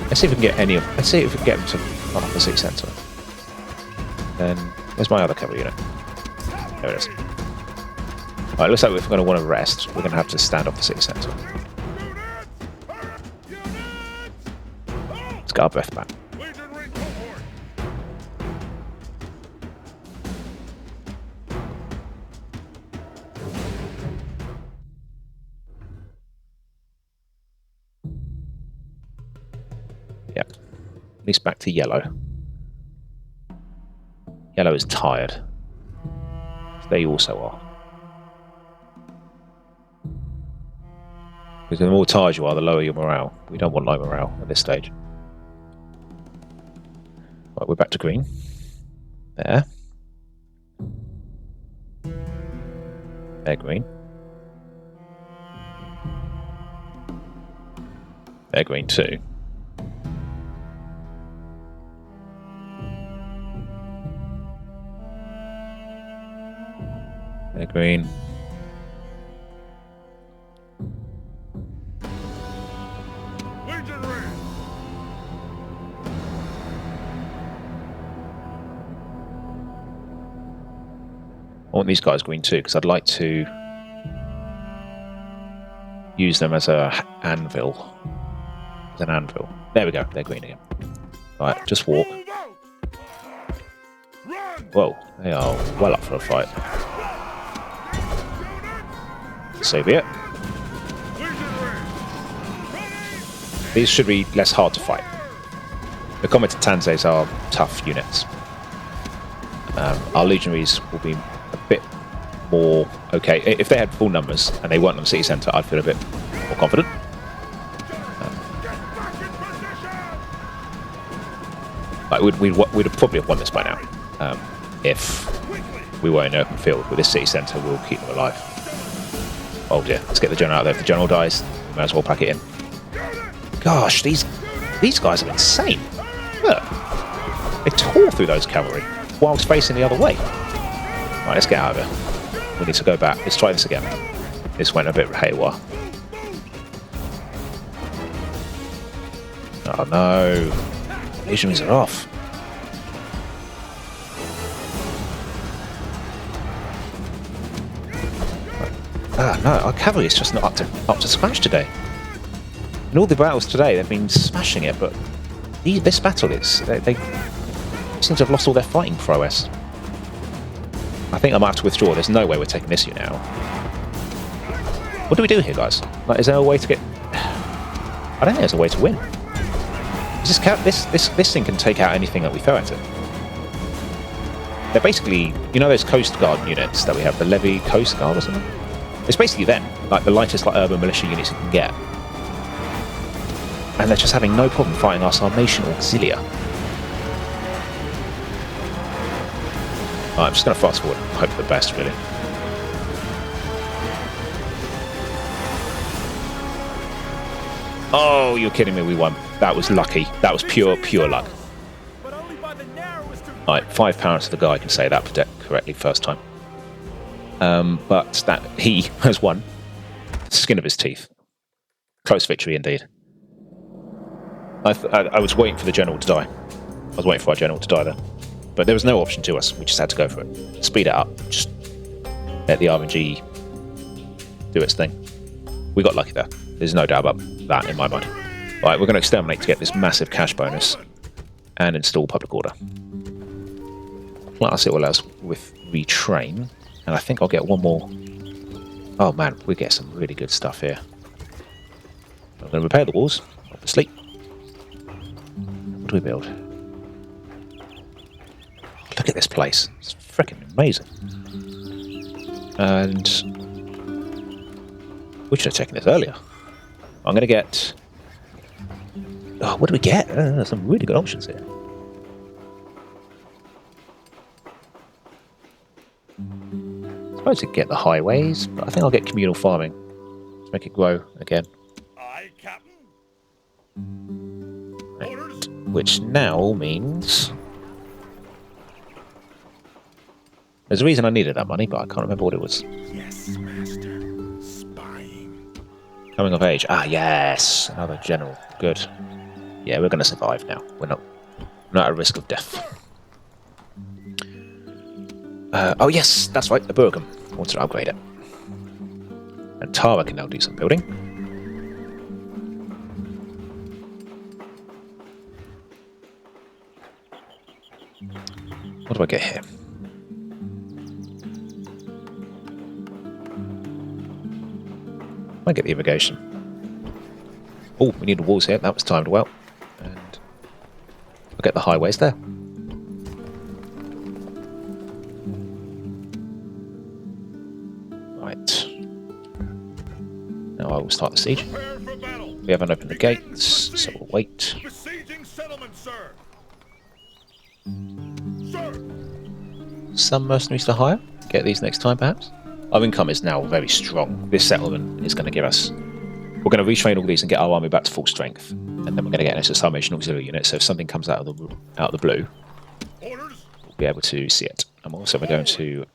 Let's see if we can get any of. Let's see if we can get them to run off the city centre. Then where's my other cavalry unit? There it is. Right, looks like if we're going to want to rest, we're going to have to stand off the city centre. Let's get our breath back. At least back to yellow. Yellow is tired. They also are. Because the more tired you are, the lower your morale. We don't want low morale at this stage. Right, we're back to green. There. They're green. They're green too. They're green. I want these guys green too, because I'd like to use them as a anvil. As an anvil. There we go, they're green again. Right, just walk. Whoa, they are well up for a fight. So be it. These should be less hard to fight. The Comitatanses are tough units. Our legionaries will be a bit more okay. If they had full numbers and they weren't on the city centre, I'd feel a bit more confident. Like we'd probably have won this by now if we were in an open field. With this city centre, we'll keep them alive. Oh dear, let's get the general out there. If the general dies, we might as well pack it in. Gosh, these guys are insane. Look. They tore through those cavalry whilst facing the other way. Right, let's get out of here. We need to go back. Let's try this again. This went a bit haywire. Oh no. Legionaries are off. Ah no, our cavalry is just not up to scratch today. In all the battles today, they've been smashing it, but this battle is they seem to have lost all their fighting prowess. I think I might have to withdraw. There's no way we're taking this unit out. What do we do here, guys? Like, is there a way to get? I don't think there's a way to win. This thing can take out anything that we throw at it. They're basically, you know, those Coast Guard units that we have, the Levy Coast Guard or something. It's basically them, like the lightest like urban militia units you can get. And they're just having no problem fighting our Sarmatian auxilia. I'm just going to fast forward and hope for the best, really. Oh, you're kidding me, we won. That was lucky. That was pure luck. Alright, £5 to the guy can say that correctly first time. But that he has won. Skin of his teeth. Close victory indeed. I was waiting for the general to die. I was waiting for our general to die there. But there was no option to us. We just had to go for it. Speed it up. Just let the RNG do its thing. We got lucky there. There's no doubt about that in my mind. Right, we're going to exterminate to get this massive cash bonus and install public order. Plus it will allow us with retrain. And I think I'll get one more. Oh man, we get some really good stuff here. I'm going to repair the walls, obviously. What do we build? Look at this place. It's freaking amazing. And we should have taken this earlier. I'm going to get... Oh, what do we get? Some really good options here. I suppose I could get the highways, but I think I'll get communal farming to make it grow again. Aye, Captain. Which now means... There's a reason I needed that money, but I can't remember what it was. Yes, Master. Spying. Coming of age. Ah, yes! Another general. Good. Yeah, we're going to survive now. We're not at risk of death. Oh, yes! That's right, the Burgham. I want to upgrade it. And Tara can now do some building. What do I get here? I get the irrigation. Oh, we need the walls here. That was timed well. And I'll get the highways there. Right. Now I will start the siege. We haven't opened the gates, so we'll wait. Besieging settlement, sir. Sir. Some mercenaries to hire. Get these next time, perhaps. Our income is now very strong. This settlement is going to give us... We're going to retrain all these and get our army back to full strength. And then we're going to get an Sarmatian auxiliary unit, so if something comes out of the blue, we'll be able to see it. And also we're going to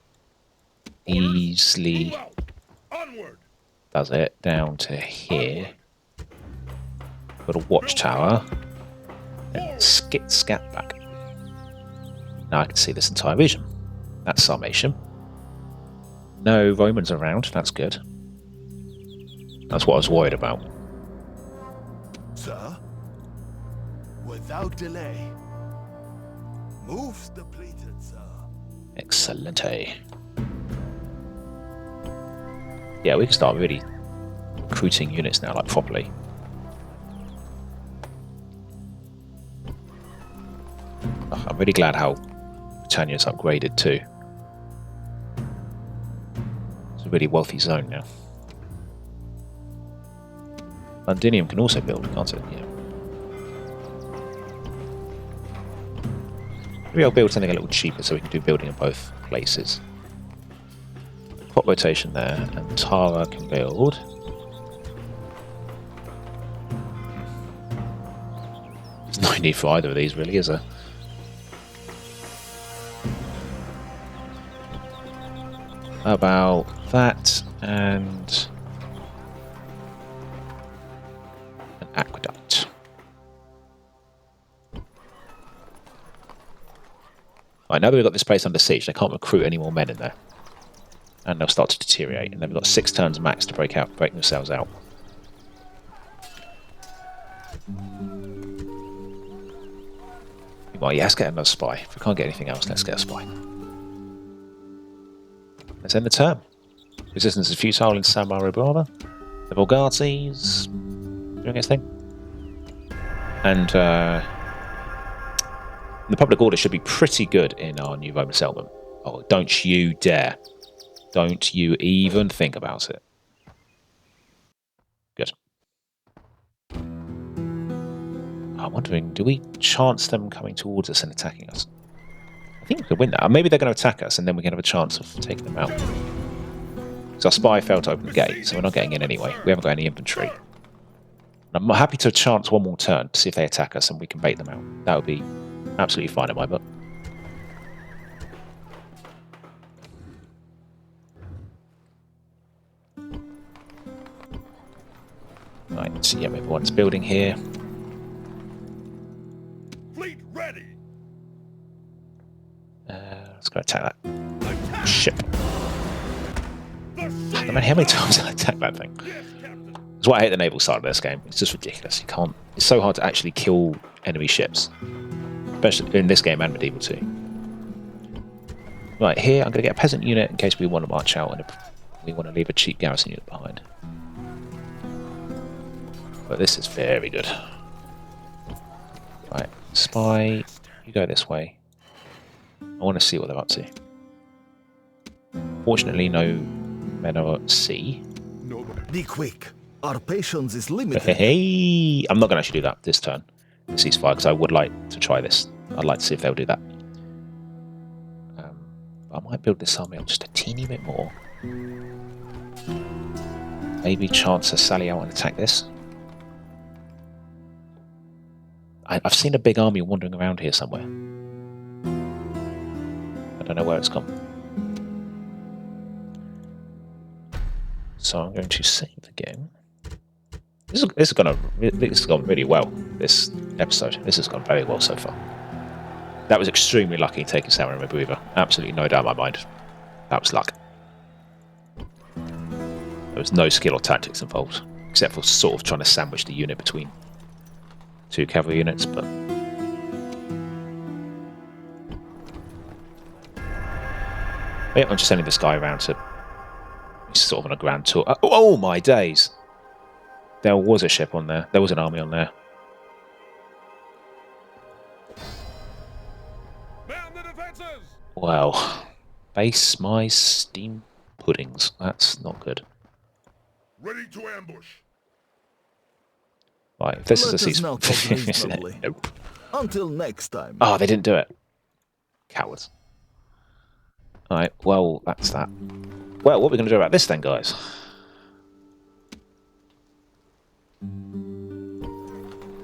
easily... Does it down to here. Got a watchtower. And scat back. Now I can see this entire region. That's Sarmatian. No Romans around, that's good. That's what I was worried about. Sir, without delay. Moves depleted, sir. Excellente. Yeah, we can start really recruiting units now, like properly. Oh, I'm really glad how Britannia's upgraded too. It's a really wealthy zone now. Londinium can also build, can't it? Yeah. Maybe I'll build something a little cheaper so we can do building in both places. pop rotation there, and Tara can build. There's no need for either of these, really, is there? How about that and an aqueduct? Right, now that we've got this place under siege, they can't recruit any more men in there. And they'll start to deteriorate. And then we've got 6 turns max to break themselves out. Well, yeah, let's get another spy. If we can't get anything else, let's get a spy. Let's end the turn. Resistance is futile in Samaribana. The Vulgates doing its thing. And the public order should be pretty good in our new Roman settlement. Oh, don't you dare. Don't you even think about it. Good. I'm wondering, do we chance them coming towards us and attacking us? I think we could win that. Or maybe they're going to attack us and then we can have a chance of taking them out. Because our spy failed to open the gate, so we're not getting in anyway. We haven't got any infantry. I'm happy to chance one more turn to see if they attack us and we can bait them out. That would be absolutely fine in my book. Right, so yeah, everyone's building here. Fleet ready. Let's go attack that ship. I mean, how many times did I attack that thing? That's why I hate the naval side of this game. It's just ridiculous. You can't. It's so hard to actually kill enemy ships, especially in this game and Medieval 2. Right here, I'm going to get a peasant unit in case we want to march out and we want to leave a cheap garrison unit behind. But this is very good. Right, spy, you go this way. I want to see what they're up to. Fortunately, no men are at sea. Be quick. Our patience is limited. Hey, I'm not going to actually do that this turn. Ceasefire, because I would like to try this. I'd like to see if they'll do that. I might build this army up just a teeny bit more. Maybe chance to sally out and attack this. I've seen a big army wandering around here somewhere. I don't know where it's gone. So I'm going to save the game. This has gone really well, this episode. This has gone very well so far. That was extremely lucky taking Samaribana. Absolutely no doubt in my mind. That was luck. There was no skill or tactics involved, except for sort of trying to sandwich the unit between 2 cavalry units, but yeah, I'm just sending this guy around to sort of on a grand tour. Oh my days! There was a ship on there. There was an army on there. Man the defenses! Wow. Base my steam puddings. That's not good. Ready to ambush. Right, if this Let is a us now talk reasonably. Nope. Until next time. Oh, they didn't do it. Cowards. Alright, well, that's that. Well, what are we going to do about this then, guys?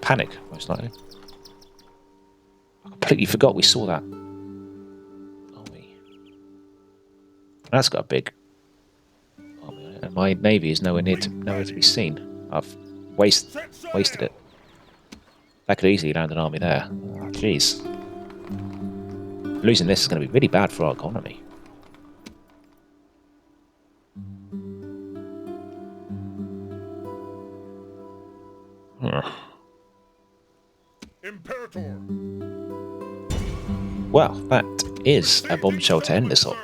Panic, most likely. I completely forgot we saw that. Army. That's got a big army on it, and my navy is nowhere to be seen. I've wasted it. That could easily land an army there. Oh, jeez. Losing this is going to be really bad for our economy. Imperator. Well, that is a bombshell to end this on. I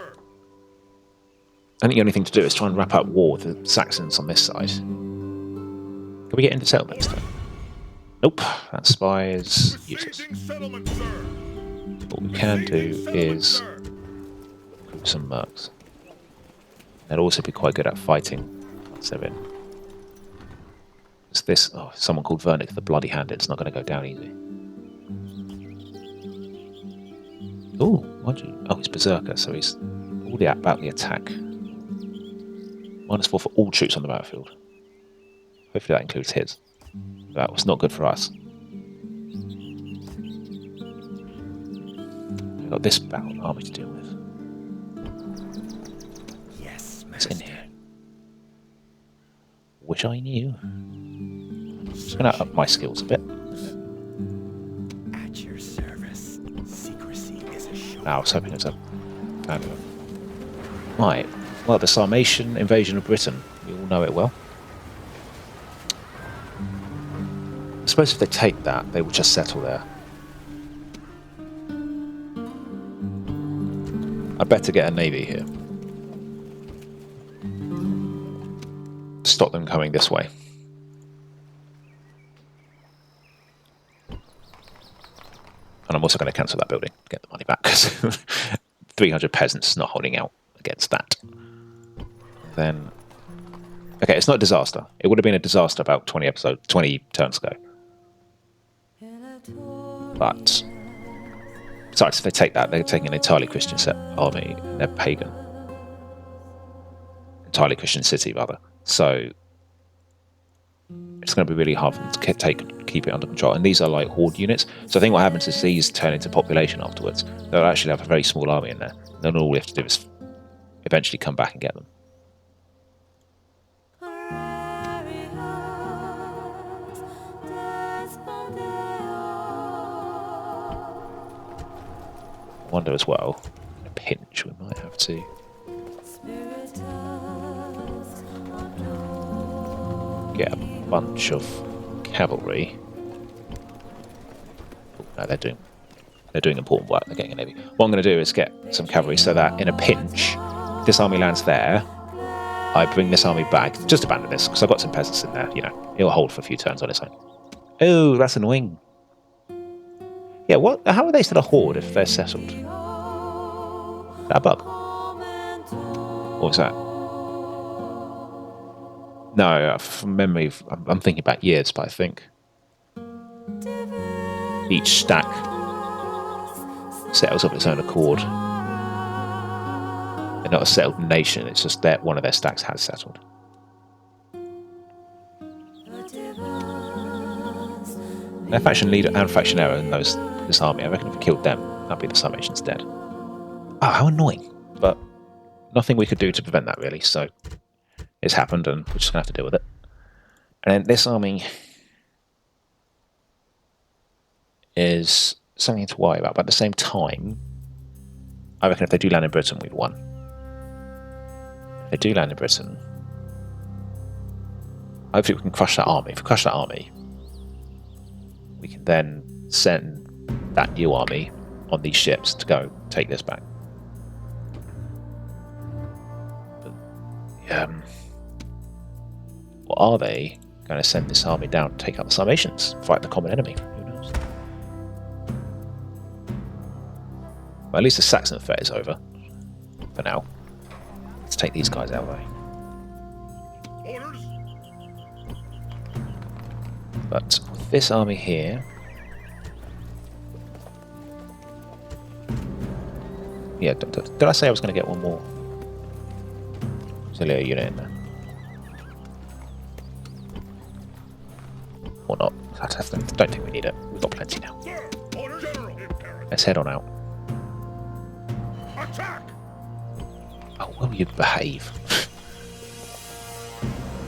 think the only thing to do is try and wrap up war with the Saxons on this side. Can we get into settlements then? Nope, that spy is useless. What we can do is recruit some mercs. They'll also be quite good at fighting once they're in. It's this, oh, someone called Vernick, the bloody handed. It's not going to go down easy. Oh, why'd you? Oh, he's Berserker, so he's all about the attack. -4 for all troops on the battlefield. Hopefully that includes his. That was not good for us. We've got this battle army to deal with. Yes, It's in master. here. Which I knew. Just going to up my skills a bit. At your service. Secrecy is a show. I was hoping it was a fabulous. Right. Well, the Sarmatian invasion of Britain. We all know it well. I suppose if they take that, they will just settle there. I'd better get a navy here. Stop them coming this way. And I'm also going to cancel that building, get the money back, because 300 peasants not holding out against that. Then, okay, it's not a disaster. It would have been a disaster about 20 turns ago. But besides, if they take that, they're taking an entirely Christian army. They're pagan. Entirely Christian city, rather. So it's going to be really hard for them to keep it under control. And these are like horde units. So I think what happens is these turn into population afterwards. They'll actually have a very small army in there. Then all we have to do is eventually come back and get them. I wonder as well, in a pinch, we might have to get a bunch of cavalry. Oh, no, they're doing important work. They're getting a navy. What I'm going to do is get some cavalry so that in a pinch, if this army lands there, I bring this army back. Just abandon this because I've got some peasants in there. You know, it'll hold for a few turns on its own. Oh, that's annoying. Yeah, what? How are they still a horde if they're settled? Is that a bug? What was that? No, from memory, I'm thinking back years, but I think each stack settles of its own accord. They're not a settled nation, it's just that one of their stacks has settled. Their faction leader and faction error knows this army. I reckon if we killed them, that'd be the Sarmatians dead. Oh, how annoying. But nothing we could do to prevent that, really, so it's happened and we're just going to have to deal with it. And then this army is something to worry about, but at the same time, I reckon if they do land in Britain, we've won. If they do land in Britain, hopefully we can crush that army. If we crush that army, we can then send that new army on these ships to go take this back. But, or are they going to send this army down to take out the Sarmatians, fight the common enemy? Who knows? Well, at least the Saxon affair is over for now. Let's take these guys out of the way. Orders. But with this army here, yeah, did I say I was going to get one more auxiliary unit in there? Or not? I don't think we need it. We've got plenty now. Sir, order general. Let's head on out. Attack. Oh, will you behave?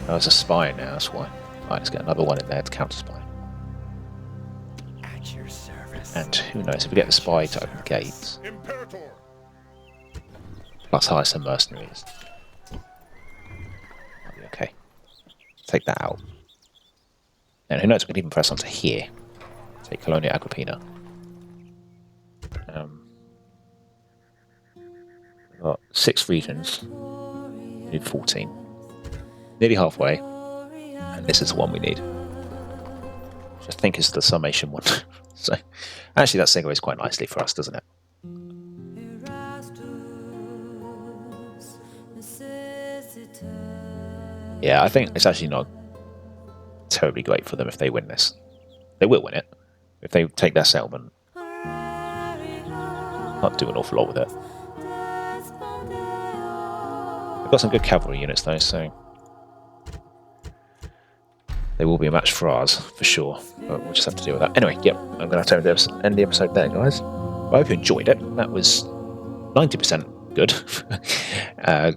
Oh, it's a spy now, that's why. Right, let's get another one in there to counter spy. At your service. And who knows, if we get the spy to open gates, Imperator. plus hire some mercenaries. That'll be okay. Take that out. And who knows, we can even press onto here. Take Colonia Agrippina. We've got 6 regions. We need 14. Nearly halfway. And this is the one we need. Which I think is the Sarmatian one. So, actually that segues quite nicely for us, doesn't it? Yeah, I think it's actually not terribly great for them if they win this. They will win it. If they take their settlement, not do an awful lot with it. If Got some good cavalry units though, so they will be a match for ours, for sure. But we'll just have to deal with that. Anyway, yep, I'm going to have to end the episode there, guys. I hope you enjoyed it. That was 90% good.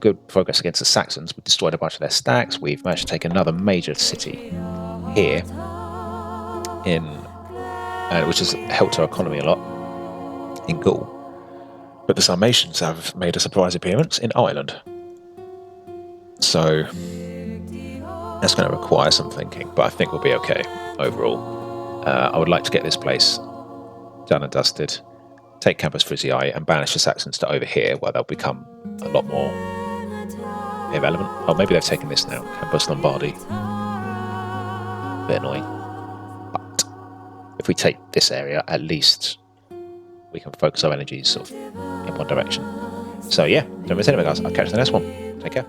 Good progress against the Saxons. We've destroyed a bunch of their stacks. We've managed to take another major city here, which has helped our economy a lot, in Gaul. But the Sarmatians have made a surprise appearance in Ireland. So that's going to require some thinking, but I think we'll be okay overall. I would like to get this place done and dusted, take Campus Frisiae and banish the Saxons to over here, where they'll become a lot more irrelevant. Oh, maybe they've taken this now. Campus Lombardi. A bit annoying. But if we take this area, at least we can focus our energies sort of in one direction. So yeah, don't miss anything, guys. I'll catch you in the next one. Take care.